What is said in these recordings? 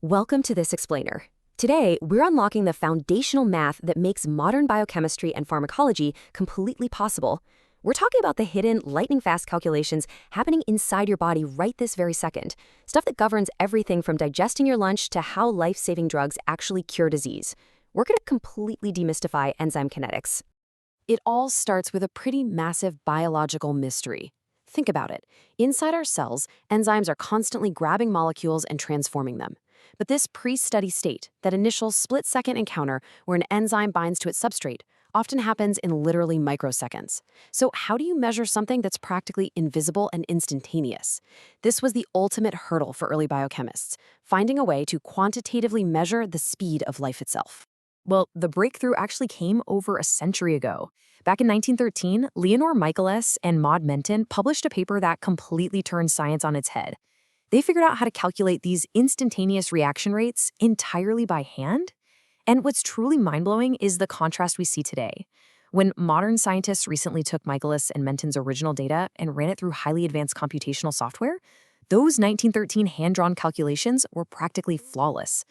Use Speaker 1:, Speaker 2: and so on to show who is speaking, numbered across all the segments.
Speaker 1: Welcome to this explainer. Today, we're unlocking the foundational math that makes modern biochemistry and pharmacology completely possible. We're talking about the hidden, lightning-fast calculations happening inside your body right this very second. Stuff that governs everything from digesting your lunch to how life-saving drugs actually cure disease. We're going to completely demystify enzyme kinetics. It all starts with a pretty massive biological mystery. Think about it. Inside our cells, enzymes are constantly grabbing molecules and transforming them. But this pre-study state, that initial split-second encounter where an enzyme binds to its substrate, often happens in literally microseconds. So how do you measure something that's practically invisible and instantaneous? This was the ultimate hurdle for early biochemists, finding a way to quantitatively measure the speed of life itself. Well, the breakthrough actually came over a century ago. Back in 1913, Leonor Michaelis and Maud Menten published a paper that completely turned science on its head. They figured out how to calculate these instantaneous reaction rates entirely by hand. And what's truly mind-blowing is the contrast we see today. When modern scientists recently took Michaelis and Menten's original data and ran it through highly advanced computational software, those 1913 hand-drawn calculations were practically flawless.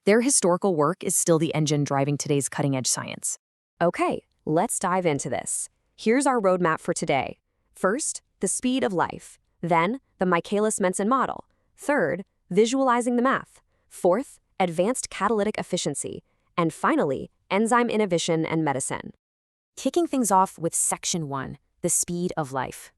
Speaker 1: Their historical work is still the engine driving today's cutting-edge science. Okay, let's dive into this. Here's our roadmap for today. First, the speed of life. Then, the Michaelis Menten model. Third, visualizing the math. Fourth, advanced catalytic efficiency. And finally, enzyme inhibition and medicine. Kicking things off with Section 1, the speed of life.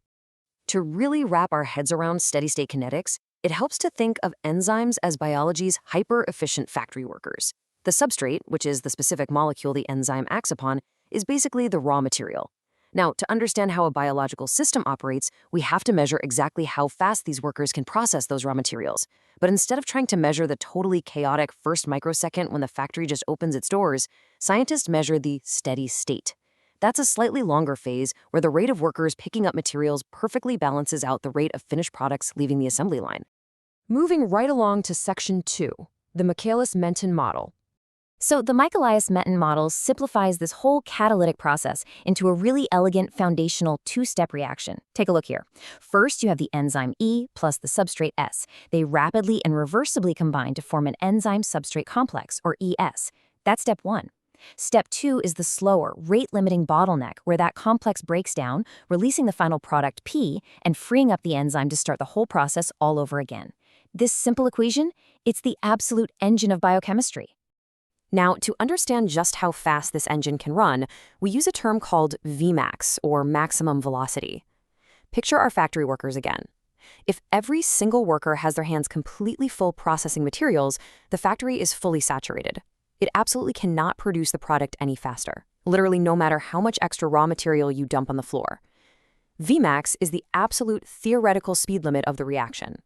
Speaker 1: To really wrap our heads around steady-state kinetics, it helps to think of enzymes as biology's hyper-efficient factory workers. The substrate, which is the specific molecule the enzyme acts upon, is basically the raw material. Now, to understand how a biological system operates, we have to measure exactly how fast these workers can process those raw materials. But instead of trying to measure the totally chaotic first microsecond when the factory just opens its doors, scientists measure the steady state. That's a slightly longer phase where the rate of workers picking up materials perfectly balances out the rate of finished products leaving the assembly line. Moving right along to Section 2, the Michaelis Menten model.
Speaker 2: So the Michaelis Menten model simplifies this whole catalytic process into a really elegant foundational two-step reaction. Take a look here. First, you have the enzyme E plus the substrate S. They rapidly and reversibly combine to form an enzyme-substrate complex, or ES. That's step 1. Step 2 is the slower, rate-limiting bottleneck where that complex breaks down, releasing the final product P and freeing up the enzyme to start the whole process all over again. This simple equation, it's the absolute engine of biochemistry.
Speaker 1: Now, to understand just how fast this engine can run, we use a term called Vmax, or maximum velocity. Picture our factory workers again. If every single worker has their hands completely full processing materials, the factory is fully saturated. It absolutely cannot produce the product any faster, literally no matter how much extra raw material you dump on the floor. Vmax is the absolute theoretical speed limit of the reaction.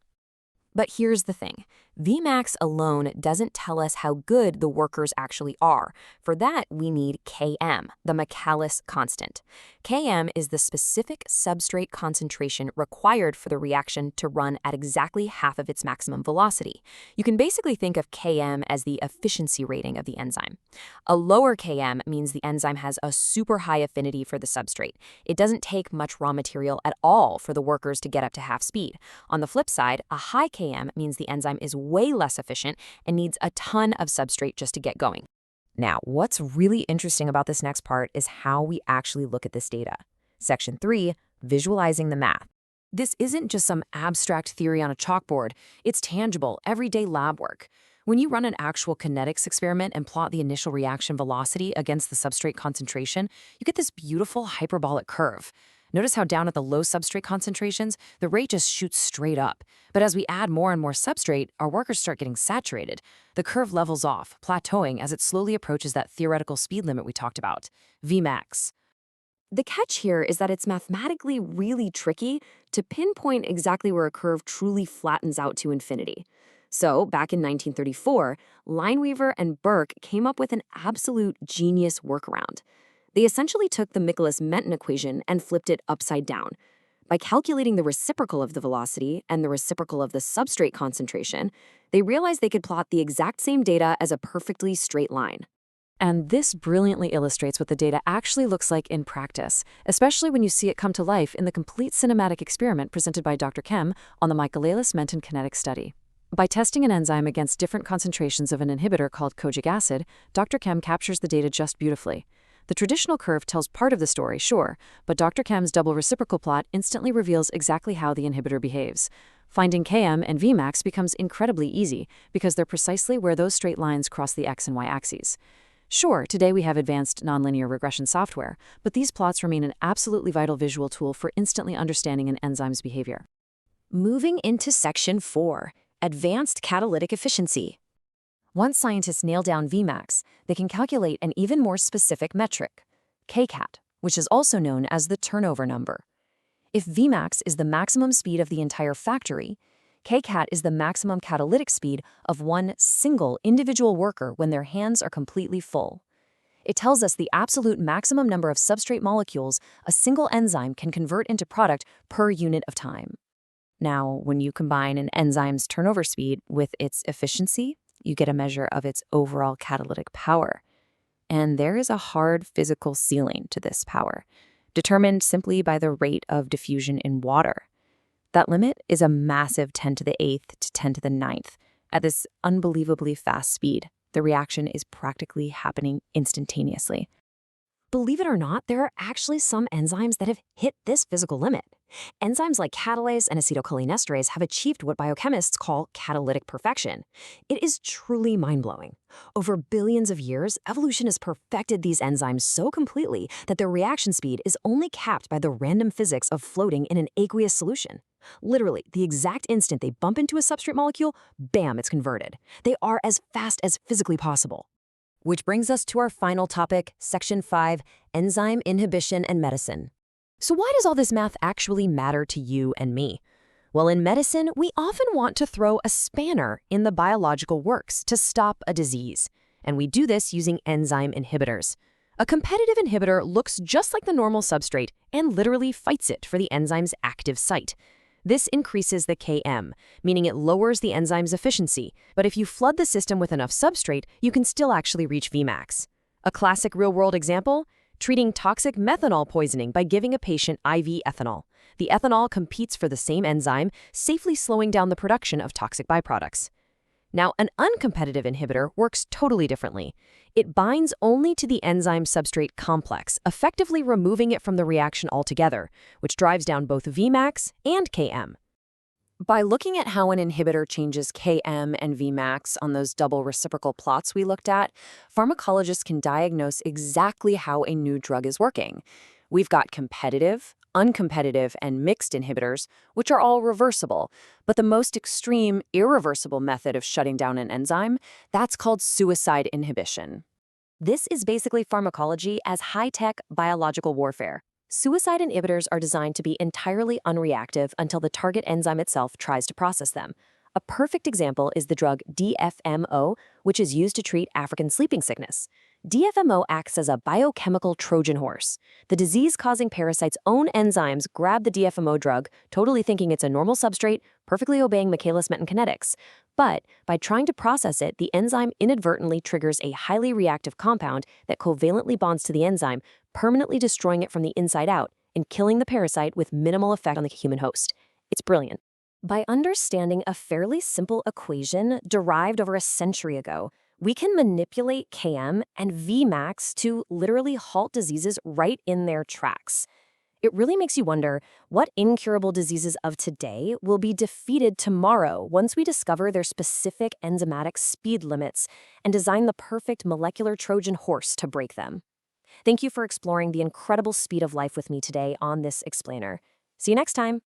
Speaker 1: But here's the thing. Vmax alone doesn't tell us how good the workers actually are. For that, we need Km, the Michaelis constant. Km is the specific substrate concentration required for the reaction to run at exactly half of its maximum velocity. You can basically think of Km as the efficiency rating of the enzyme. A lower Km means the enzyme has a super high affinity for the substrate. It doesn't take much raw material at all for the workers to get up to half speed. On the flip side, a high Km means the enzyme is way less efficient and needs a ton of substrate just to get going. Now, what's really interesting about this next part is how we actually look at this data. Section 3, visualizing the math. This isn't just some abstract theory on a chalkboard. It's tangible, everyday lab work. When you run an actual kinetics experiment and plot the initial reaction velocity against the substrate concentration, you get this beautiful hyperbolic curve. Notice how down at the low substrate concentrations, the rate just shoots straight up. But as we add more and more substrate, our workers start getting saturated. The curve levels off, plateauing as it slowly approaches that theoretical speed limit we talked about, Vmax. The catch here is that it's mathematically really tricky to pinpoint exactly where a curve truly flattens out to infinity. So, back in 1934, Lineweaver and Burke came up with an absolute genius workaround. They essentially took the Michaelis Menten equation and flipped it upside down. By calculating the reciprocal of the velocity and the reciprocal of the substrate concentration, they realized they could plot the exact same data as a perfectly straight line. And this brilliantly illustrates what the data actually looks like in practice, especially when you see it come to life in the complete cinematic experiment presented by Dr. Kem on the Michaelis Menten Kinetics study.
Speaker 3: By testing an enzyme against different concentrations of an inhibitor called kojic acid, Dr. Chem captures the data just beautifully. The traditional curve tells part of the story, sure, but Dr. Chem's double reciprocal plot instantly reveals exactly how the inhibitor behaves. Finding Km and Vmax becomes incredibly easy because they're precisely where those straight lines cross the x and y axes. Sure, today we have advanced nonlinear regression software, but these plots remain an absolutely vital visual tool for instantly understanding an enzyme's behavior.
Speaker 2: Moving into Section 4, Advanced Catalytic Efficiency. Once scientists nail down Vmax, they can calculate an even more specific metric, kcat, which is also known as the turnover number. If Vmax is the maximum speed of the entire factory, kcat is the maximum catalytic speed of one single individual worker when their hands are completely full. It tells us the absolute maximum number of substrate molecules a single enzyme can convert into product per unit of time. Now, when you combine an enzyme's turnover speed with its efficiency, you get a measure of its overall catalytic power. And there is a hard physical ceiling to this power, determined simply by the rate of diffusion in water. That limit is a massive 10 to the 8th to 10 to the 9th. At this unbelievably fast speed, the reaction is practically happening instantaneously.
Speaker 1: Believe it or not, there are actually some enzymes that have hit this physical limit. Enzymes like catalase and acetylcholinesterase have achieved what biochemists call catalytic perfection. It is truly mind-blowing. Over billions of years, evolution has perfected these enzymes so completely that their reaction speed is only capped by the random physics of floating in an aqueous solution. Literally, the exact instant they bump into a substrate molecule, bam, it's converted. They are as fast as physically possible. Which brings us to our final topic, Section 5, Enzyme Inhibition and Medicine. So why does all this math actually matter to you and me? Well, in medicine, we often want to throw a spanner in the biological works to stop a disease. And we do this using enzyme inhibitors. A competitive inhibitor looks just like the normal substrate and literally fights it for the enzyme's active site. This increases the Km, meaning it lowers the enzyme's efficiency, but if you flood the system with enough substrate, you can still actually reach Vmax. A classic real-world example? Treating toxic methanol poisoning by giving a patient IV ethanol. The ethanol competes for the same enzyme, safely slowing down the production of toxic byproducts. Now, an uncompetitive inhibitor works totally differently. It binds only to the enzyme-substrate complex, effectively removing it from the reaction altogether, which drives down both Vmax and Km. By looking at how an inhibitor changes Km and Vmax on those double reciprocal plots we looked at, pharmacologists can diagnose exactly how a new drug is working. We've got competitive, uncompetitive, and mixed inhibitors, which are all reversible. But the most extreme, irreversible method of shutting down an enzyme, that's called suicide inhibition. This is basically pharmacology as high-tech biological warfare. Suicide inhibitors are designed to be entirely unreactive until the target enzyme itself tries to process them. A perfect example is the drug DFMO, which is used to treat African sleeping sickness. DFMO acts as a biochemical Trojan horse. The disease-causing parasite's own enzymes grab the DFMO drug, totally thinking it's a normal substrate, perfectly obeying Michaelis Menten Kinetics. But by trying to process it, the enzyme inadvertently triggers a highly reactive compound that covalently bonds to the enzyme, permanently destroying it from the inside out and killing the parasite with minimal effect on the human host. It's brilliant. By understanding a fairly simple equation derived over a century ago, we can manipulate Km and Vmax to literally halt diseases right in their tracks. It really makes you wonder what incurable diseases of today will be defeated tomorrow once we discover their specific enzymatic speed limits and design the perfect molecular Trojan horse to break them. Thank you for exploring the incredible speed of life with me today on this explainer. See you next time.